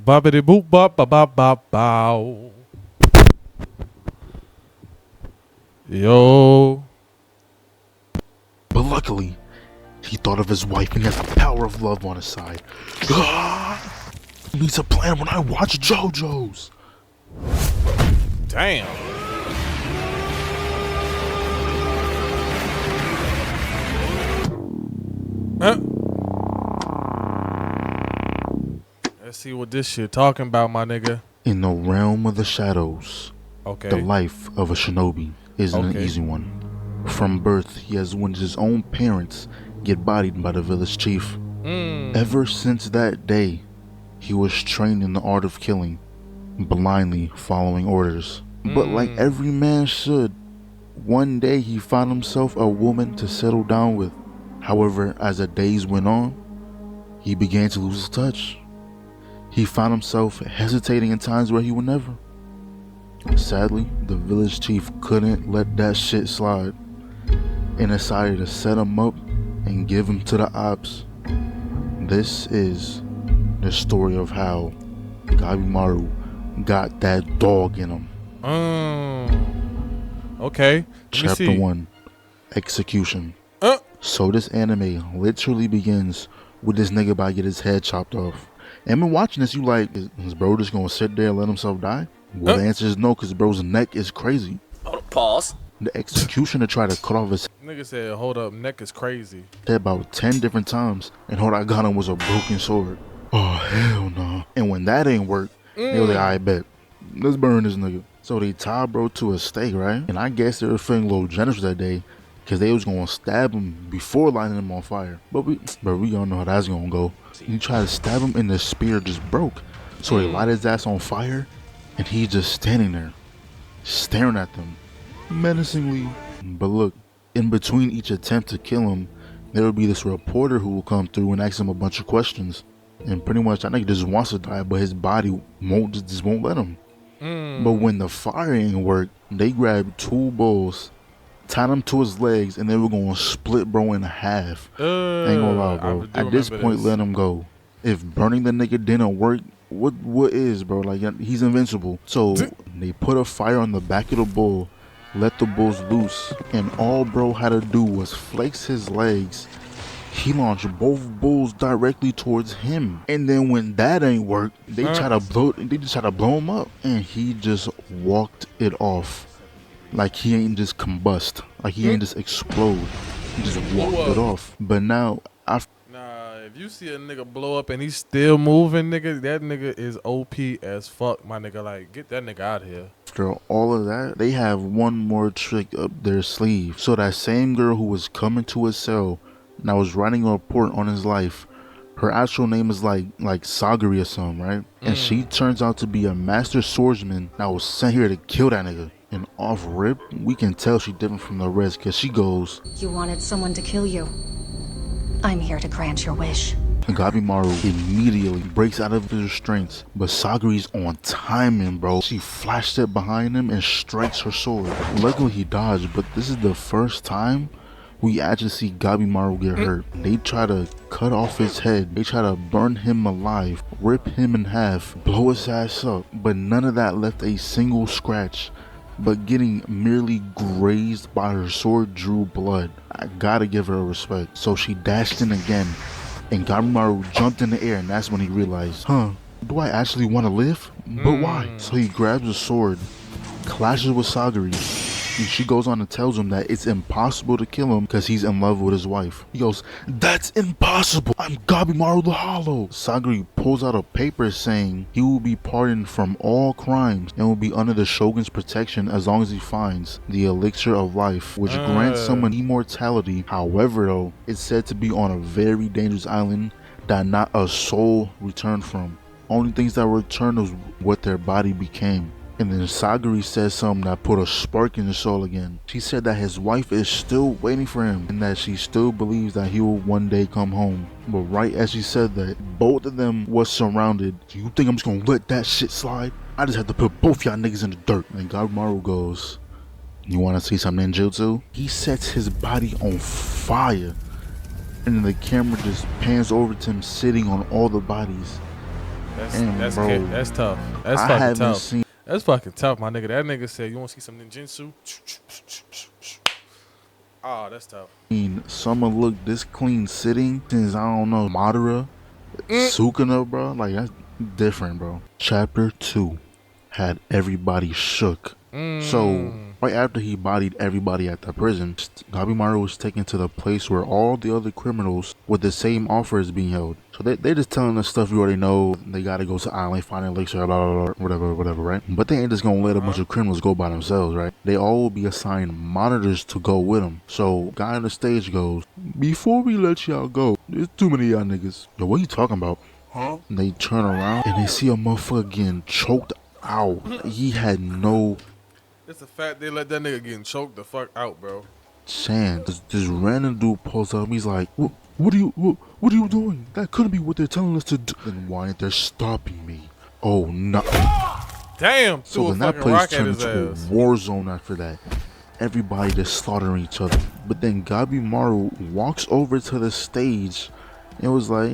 Boppity boop bop ba ba ba bow. Yo. But luckily, he thought of his wife and he has the power of love on his side. He needs a plan when I watch JoJo's. Damn. Let's see what this shit talking about, my nigga. In the realm of the shadows, Okay. the life of a shinobi isn't an easy one. From birth, he has witnessed his own parents get bodied by the village chief. Ever since that day, he was trained in the art of killing, blindly following orders. But like every man should, one day he found himself a woman to settle down with. However, as the days went on, he began to lose his touch. He found himself hesitating in times where he would never. Sadly, the village chief couldn't let that shit slide and decided to set him up and give him to the ops. This is the story of how Gabimaru got that dog in him. Okay. Chapter 1, Execution. So this anime literally begins with this nigga about to get his head chopped off. And when watching this, you like, is bro just gonna sit there and let himself die? Well, the answer is no, because bro's neck is crazy. Pause. The executioner tried to cut off his Nigga said, hold up, neck is crazy. head about 10 different times, and all I got him was a broken sword. Oh, hell no. And when that ain't work, they was like, I bet. Let's burn this nigga. So they tied bro to a stake, right? And I guess they were feeling a little generous that day, because they was gonna stab him before lighting him on fire. But we all know how that's gonna go. He tried to stab him and the spear just broke. So they light his ass on fire and he's just standing there, staring at them, menacingly. But look, in between each attempt to kill him, there will be this reporter who will come through and ask him a bunch of questions. And pretty much, I think he just wants to die, but his body just won't let him. But when the fire ain't work, they grabbed 2 bulls, tied him to his legs, and they were gonna split bro in half. Ain't gonna lie, bro. At this point, let him go. If burning the nigga didn't work, what is, bro? Like, he's invincible. So they put a fire on the back of the bull, let the bulls loose, and all bro had to do was flex his legs. He launched both bulls directly towards him. And then when that ain't work, they just try to blow him up, and he just walked it off. Like he ain't just combust. Like he ain't just explode. He just walked it off. But now, if you see a nigga blow up and he's still moving, nigga, that nigga is OP as fuck, my nigga. Like, get that nigga out of here. after all of that, they have one more trick up their sleeve. So that same girl who was coming to his cell and I was writing a report on his life, her actual name is like Sagari or something, right? And she turns out to be a master swordsman that was sent here to kill that nigga. And off rip, we can tell she different from the rest because she goes, "You wanted someone to kill you. I'm here to grant your wish." Gabimaru immediately breaks out of his restraints, but Sagari's on timing, bro. She flashed it behind him and strikes her sword. Luckily he dodged, but this is the first time we actually see Gabimaru get hurt. They try to cut off his head. They try to burn him alive, rip him in half, blow his ass up, but none of that left a single scratch. But getting merely grazed by her sword drew blood. I gotta give her respect. So she dashed in again, and Gabimaru jumped in the air, and that's when he realized, do I actually want to live? But why? So he grabs a sword, clashes with Sagari, and she goes on and tells him that it's impossible to kill him because he's in love with his wife. He goes, "That's impossible. I'm Gabimaru the Hollow." Sagari pulls out a paper saying he will be pardoned from all crimes and will be under the Shogun's protection as long as he finds the elixir of life, which grants someone immortality. However, though, it's said to be on a very dangerous island that not a soul returned from. Only things that returned was what their body became. And then Sagari says something that put a spark in his soul again. She said that his wife is still waiting for him and that she still believes that he will one day come home. But right as she said that, both of them was surrounded. You think I'm just gonna let that shit slide? I just had to put both y'all niggas in the dirt. And Gabimaru goes, you wanna see some ninjutsu? He sets his body on fire. And then the camera just pans over to him sitting on all the bodies. That's bro, that's tough. That's I fucking haven't tough. seen. That's fucking tough, my nigga. That nigga said, you want to see some ninjutsu? Ah, that's tough. Someone look this clean sitting since, I don't know, Madara, Sukuna, bro. Like, that's different, bro. Chapter 2 had everybody shook. So right after he bodied everybody at the prison, Gabimaru was taken to the place where all the other criminals with the same offer is being held. So they're just telling us stuff you already know. They gotta go to island, find an elixir, blah, blah, blah, whatever, right? But they ain't just gonna let a bunch of criminals go by themselves, right? They all will be assigned monitors to go with them. So guy on the stage goes, before we let y'all go, there's too many of y'all niggas. Yo, what you talking about? And they turn around and they see a motherfucker getting choked out. He had no... It's the fact they let that nigga getting choked the fuck out, bro. Chance, this random dude pulls up. He's like, what are you doing? That couldn't be what they're telling us to do. Then why aren't they stopping me? Oh no! Damn. So then that place turned into a war zone after that. Everybody just slaughtering each other. But then Gabimaru walks over to the stage and was like,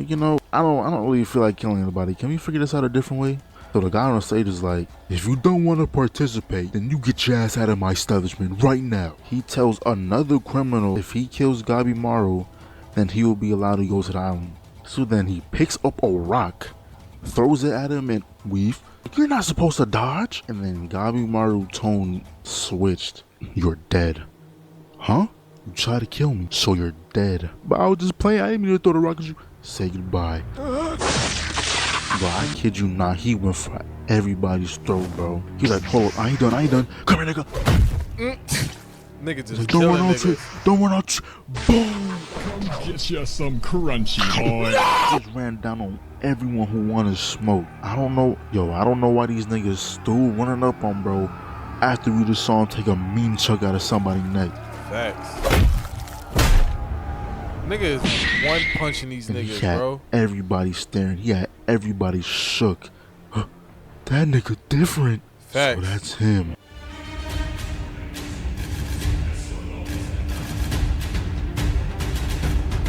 you know, I don't really feel like killing anybody. Can we figure this out a different way? So the guy on the stage is like, if you don't want to participate, then you get your ass out of my establishment right now. He tells another criminal if he kills Gabimaru, then he will be allowed to go to the island. So then he picks up a rock, throws it at him and weave. You're not supposed to dodge. And then Gabimaru tone switched. You're dead. Huh? You tried to kill me, so you're dead. But I was just playing. I didn't mean to throw the rock at you. Say goodbye. Bro, I kid you not, he went for everybody's throat, bro. He's like, hold up, I ain't done. Come here, nigga. Nigga just like, don't run out, don't run out. Boom. Come get you some crunchy, boy. Just ran down on everyone who wanted smoke. I don't know why these niggas still running up on bro after we just saw him take a mean chunk out of somebody's neck. Facts. Nigga is one punching these niggas, He had bro. everybody staring. He had everybody shook. That nigga different. Facts. So that's him.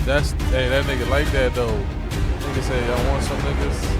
Hey, that nigga like that though. Nigga say, y'all want some niggas?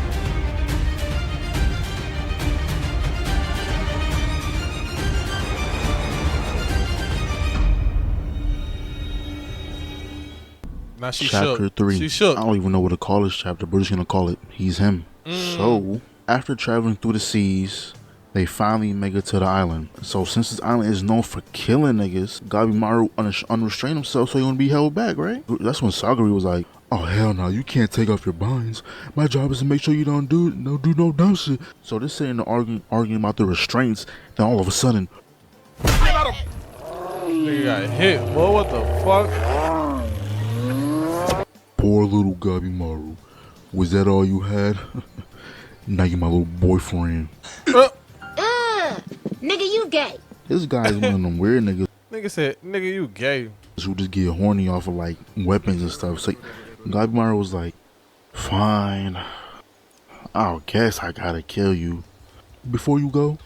Now she Chapter shook. 3. She shook. I don't even know what to call this chapter. We're just gonna call it He's Him. So, after traveling through the seas, they finally make it to the island. So since this island is known for killing niggas, Gabimaru unrestrained himself so he wouldn't be held back, right? That's when Sagari was like, oh hell no, you can't take off your binds. My job is to make sure you don't do no dumb shit. So they're sitting there arguing about the restraints, then all of a sudden, Nigga got hit. Boy, what the fuck? poor little Gabimaru. Was that all you had? Now you're my little boyfriend. Nigga, you gay. This guy's one of them weird niggas Nigga said, nigga, you gay. who just get horny off of like weapons and stuff. So Gabimaru was like, fine, I guess I gotta kill you. Before you go,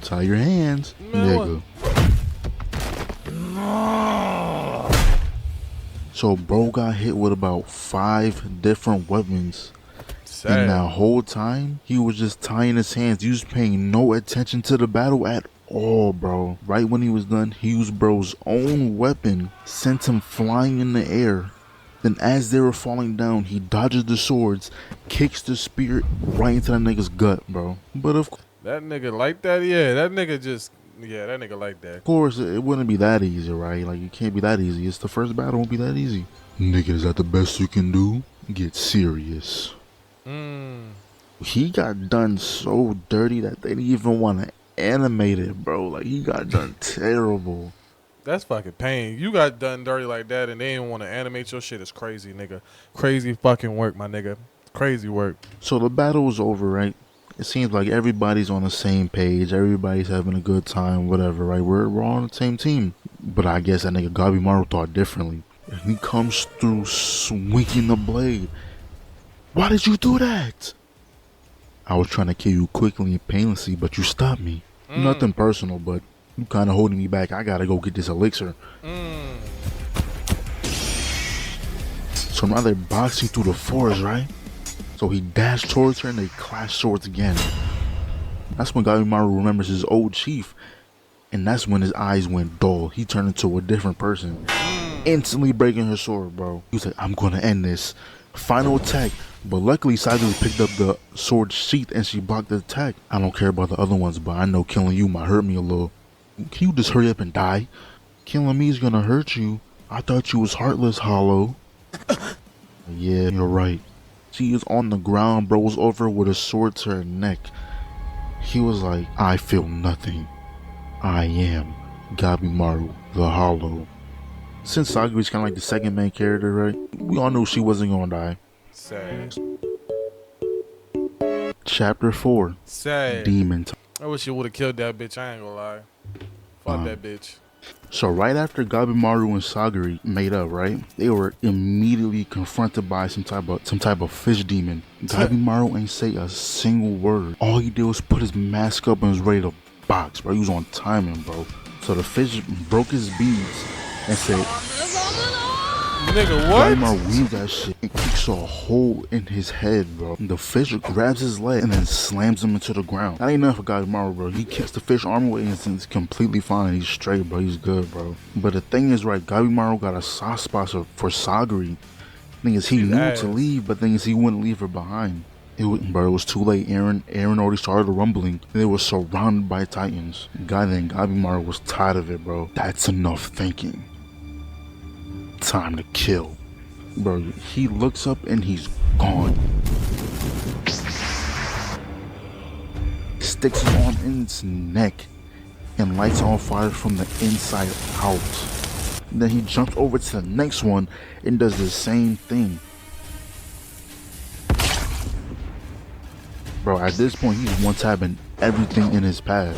tie your hands, Man, nigga. So bro got hit with about 5 different weapons. Sad. And that whole time, he was just tying his hands. He was paying no attention to the battle at all, bro. Right when he was done, he used bro's own weapon, sent him flying in the air. Then as they were falling down, he dodges the swords, kicks the spear right into that nigga's gut, bro. But of That nigga like that? Yeah, that nigga just, yeah, that nigga like that. course, it wouldn't be that easy, right? Like, it can't be that easy. It's the first battle, it won't be that easy. Nigga, is that the best you can do? Get serious. He got done so dirty that they didn't even want to animate it, bro. Like, he got done terrible. That's fucking pain. You got done dirty like that and they didn't want to animate your shit. Is crazy, nigga. Crazy fucking work, my nigga. Crazy work. So the battle was over, right? It seems like everybody's on the same page. Everybody's having a good time, whatever, right? We're all on the same team. But I guess that nigga Gabimaru thought differently. And he comes through swinging the blade. Why did you do that? I was trying to kill you quickly and painlessly, but you stopped me. Nothing personal, but you kind of holding me back. I gotta go get this elixir. So now they're boxing through the forest, right? So he dashed towards her and they clashed swords again. That's when Gabimaru remembers his old chief. And that's when his eyes went dull. He turned into a different person. Instantly breaking her sword, bro. He was like, I'm gonna end this. Final attack. But luckily, Saguri picked up the sword sheath and she blocked the attack. I don't care about the other ones, but I know killing you might hurt me a little. Can you just hurry up and die? Killing me is gonna hurt you. I thought you was heartless, Hollow. Yeah, you're right. She is on the ground, bro, was over with a sword to her neck. He was like, I feel nothing. I am Gabimaru, the Hollow. Since Saguri's kind of like the second main character, right? We all knew she wasn't gonna die. Sad. Chapter 4. Sad. Demon Time. I wish you would have killed that bitch. I ain't gonna lie. Fuck that bitch. So right after Gabimaru and Saguri made up, right? They were immediately confronted by some type of fish demon. Gabimaru ain't say a single word. All he did was put his mask up and was ready to box, bro. He was on timing, bro. So the fish broke his beads and said, Nigga, what? Gabimaru weaved that shit and kicks a hole in his head, bro. The fish grabs his leg and then slams him into the ground. That ain't enough for Gabimaru, bro. He kicks the fish arm away and it's completely fine. He's straight, bro. He's good, bro. But the thing is, right, Gabimaru got a soft spot for Saguri. Thing is, he knew to leave, but thing is, he wouldn't leave her behind. It was too late. Aaron already started rumbling. And they were surrounded by titans. Gabimaru was tired of it, bro. That's enough thinking. Time to kill. Bro, he looks up and he's gone. Sticks his arm in its neck and lights on fire from the inside out. Then he jumps over to the next one and does the same thing. Bro, at this point, he's one-tapping everything in his path.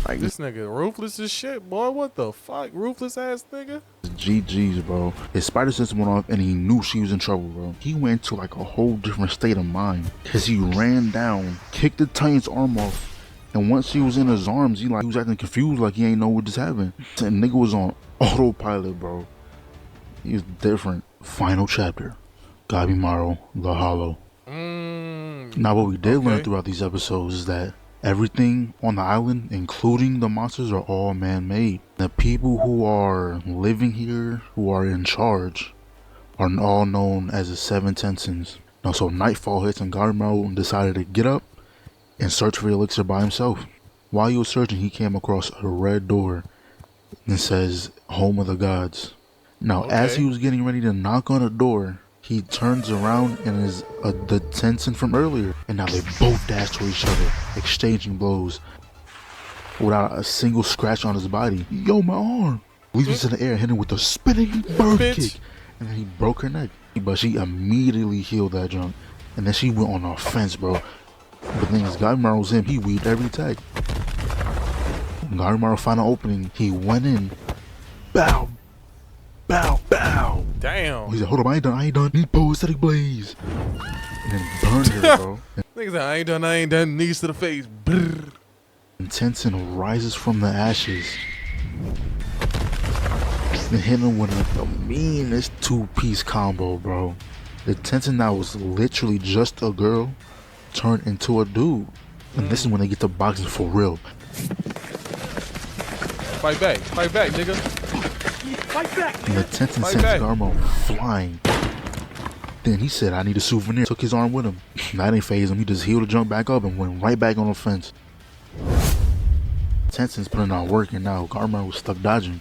Like, This nigga ruthless as shit, boy. What the fuck? Ruthless ass nigga? GG's, bro. His spider sense went off and he knew she was in trouble, bro. He went to like a whole different state of mind. Cause he ran down, kicked the Titan's arm off, and once he was in his arms, he was acting confused like he ain't know what just happened. And nigga was on autopilot, bro. He was different. Final chapter. Gabimaru, the Hollow. Now what we did learn throughout these episodes is that everything on the island, including the monsters, are all man-made. The people who are living here, who are in charge, are all known as the Seven Tensons. Now, so nightfall hits and Gabimaru decided to get up and search for the elixir by himself. While he was searching, he came across a red door that says, Home of the Gods. Now, as he was getting ready to knock on the door, he turns around and is the Tenson from earlier. And now they both dash to each other, exchanging blows without a single scratch on his body. Yo, my arm! Leaps into the air, hitting with a spinning bird kick. And then he broke her neck. But she immediately healed that junk. And then she went on offense, bro. But the thing is, Gabimaru was him. He weaved every attack. Gabimaru found an opening. He went in. Bow! Bow! Bow! Damn. He said, hold up, I ain't done. Need aesthetic blaze. And then burned her, bro. Niggas said, I ain't done. Knees to the face. Brrr. And Tenson rises from the ashes. And hit him with the meanest two-piece combo, bro. The Tenson that was literally just a girl turned into a dude. And this is when they get to boxing for real. Fight back, nigga. Fight back! And the Tenson sends Gabimaru flying. Then he said, I need a souvenir. Took his arm with him. That ain't phase him. He just healed the jump back up and went right back on the fence. Tenson's putting out work, and now Gabimaru was stuck dodging.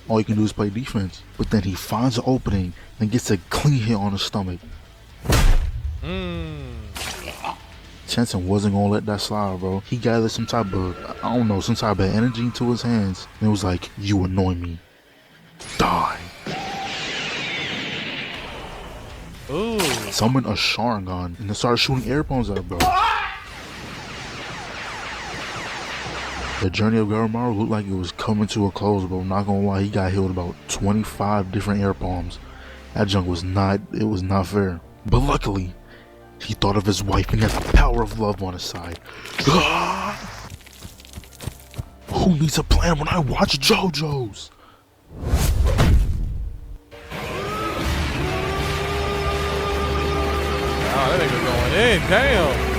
All he can do is play defense. But then he finds an opening and gets a clean hit on the stomach. Tenson wasn't gonna let that slide, bro. He gathered some type of, I don't know, some type of energy into his hands. And it was like, you annoy me. Die. Ooh. Summoned a Sharingan and then started shooting air bombs at him, bro. The journey of Gabimaru looked like it was coming to a close, bro. Not gonna lie, he got hit with about 25 different air bombs. That junk was not, it was not fair. But luckily, he thought of his wife and he has the power of love on his side. Who needs a plan when I watch JoJo's? Oh, that nigga going in. Damn.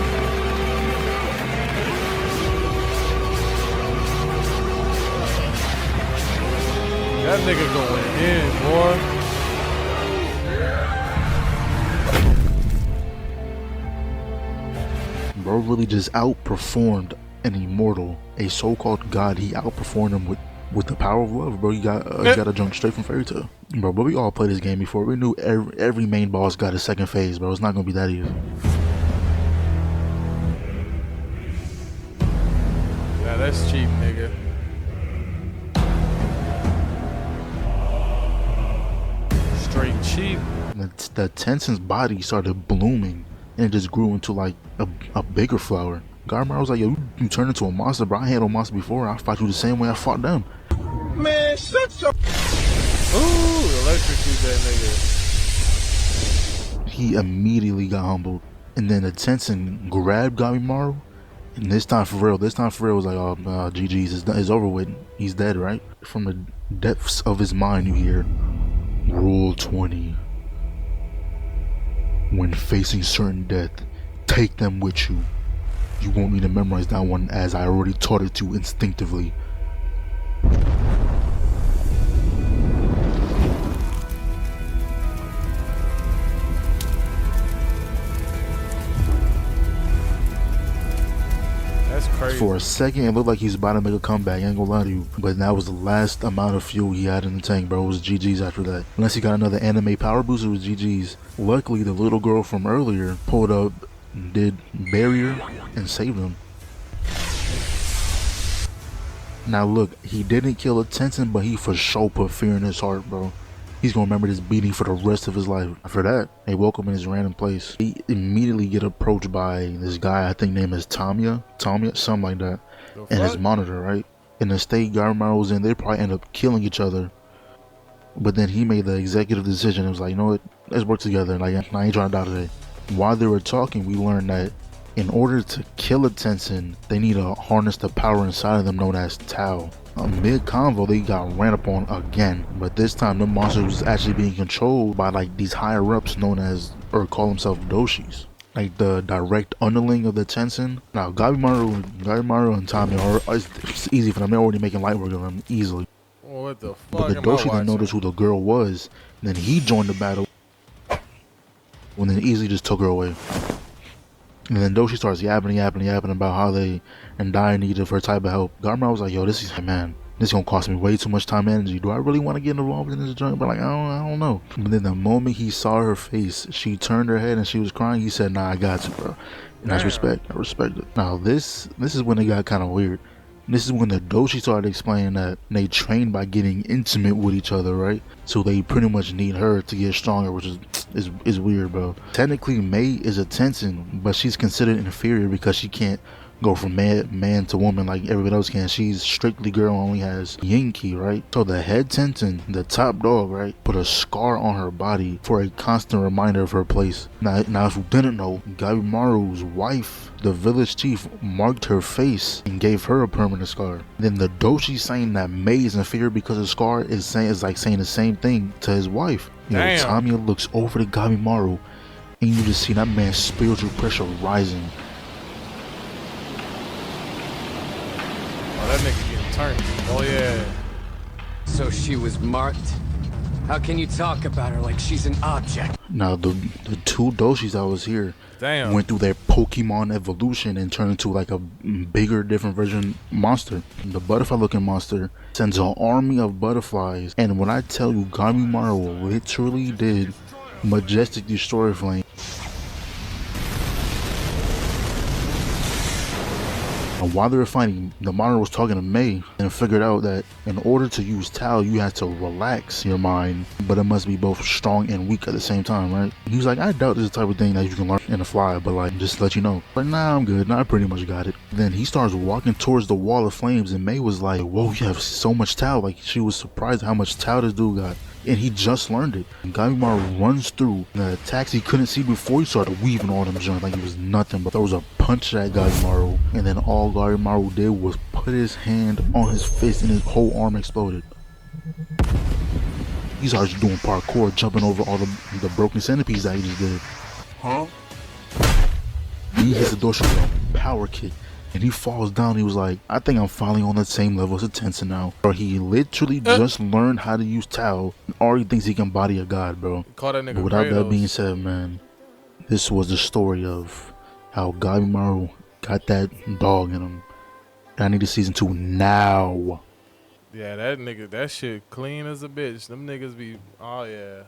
That nigga going in, boy. Bro really just outperformed an immortal, a so-called god. He outperformed him with the power of love, bro. He got a jump straight from Fairy Tail, bro. But we all played this game before. We knew every main boss got a second phase, bro. It's not gonna be that easy. Yeah, that's cheap, nigga. Straight cheap. The Tensen's body started blooming and it just grew into like a bigger flower. Gabimaru was like, yo, you turned into a monster, bro. I handled monsters before. I fought you the same way I fought them. Man, shut your... Ooh, electrocute that nigga. He immediately got humbled. And then the Tensen grabbed Gabimaru. And this time for real was like, oh, GG's, it's over with. He's dead, right? From the depths of his mind, you hear, Rule 20. When facing certain death, take them with you. You won't need to memorize that one as I already taught it to you instinctively. That's crazy. For a second, it looked like he's about to make a comeback, I ain't gonna lie to you. But that was the last amount of fuel he had in the tank, bro. It was GG's after that. Unless he got another anime power boost, it was GG's. Luckily, the little girl from earlier pulled up, did barrier, and saved him. Now look, he didn't kill a Tensen, but he for sure put fear in his heart, bro. He's gonna remember this beating for the rest of his life. After that, they woke up in his random place. He immediately get approached by this guy, I think name is Tamiya, something like that, and his monitor, right? In the state Gabimaru was in, they probably end up killing each other. But then he made the executive decision. It was like, you know what, let's work together. Like, I ain't trying to die today. While they were talking, we learned that in order to kill a Tensen, they need to harness the power inside of them known as Tao. Mid-convo, they got ran up on again, but this time the monster was actually being controlled by like these higher-ups known as, or call themselves Doshis. Like the direct underling of the Tensen. Now Gabimaru and Tommy it's easy for them. They're already making light work of them easily. Oh, what the fuck? But the Doshi didn't notice who the girl was. And then he joined the battle. And then easily just took her away. And then Doshi starts yapping about how they and dire need of her type of help. Gabimaru was like, yo, this is gonna cost me way too much time and energy. Do I really want to get involved in this joint? But like, I don't know. But then the moment he saw her face, she turned her head and she was crying. He said, nah, I got you, bro. And that's respect. I respect it. Now this is when it got kind of weird. This is when the Doshi started explaining that they train by getting intimate with each other, right? So they pretty much need her to get stronger, which is weird, bro. Technically, Mei is a Tensen, but she's considered inferior because she can't go from man to woman like everybody else can. She's strictly girl, only has yin ki, right? So the head Tensen, the top dog, right, put a scar on her body for a constant reminder of her place. Now if you didn't know, Gabimaru's wife, the village chief, marked her face and gave her a permanent scar. Then the Doshi saying that Mei is inferior because of the scar is like saying the same thing to his wife. You know, Tamiya looks over to Gabimaru and you just see that man's spiritual pressure rising. Oh, that nigga getting turned. Oh yeah. So she was marked? How can you talk about her like she's an object? Now the two Doshis that was here went through their Pokemon evolution and turned into like a bigger, different version monster. The butterfly looking monster sends an army of butterflies, and when I tell you Gabimaru literally did majestic destroyer flame. And while they were fighting, the monitor was talking to Mei and figured out that in order to use Tao, you have to relax your mind, but it must be both strong and weak at the same time, right? He was like, I doubt this is the type of thing that you can learn in the fly, but like, just to let you know. But nah, I'm good. Nah, I pretty much got it. Then he starts walking towards the wall of flames, and Mei was like, whoa, you have so much Tao. Like, she was surprised how much Tao this dude got. and he just learned it. And Gabimaru runs through the attacks he couldn't see before. He started weaving all them joints like it was nothing, but throws a punch at Gabimaru, and then all Gabimaru did was put his hand on his fist and his whole arm exploded. He starts doing parkour, jumping over all the broken centipedes that he just did. Huh? He hits the door with a power kick, and he falls down. He was like, I think I'm finally on the same level as a Tensei now. Bro, he literally just learned how to use Tao and already thinks he can body a god, bro. Call that nigga But without that Kratos. being said, man, this was the story of how Gabimaru got that dog in him. And I need a season 2 now. Yeah, that nigga, that shit clean as a bitch. Them niggas be, oh yeah.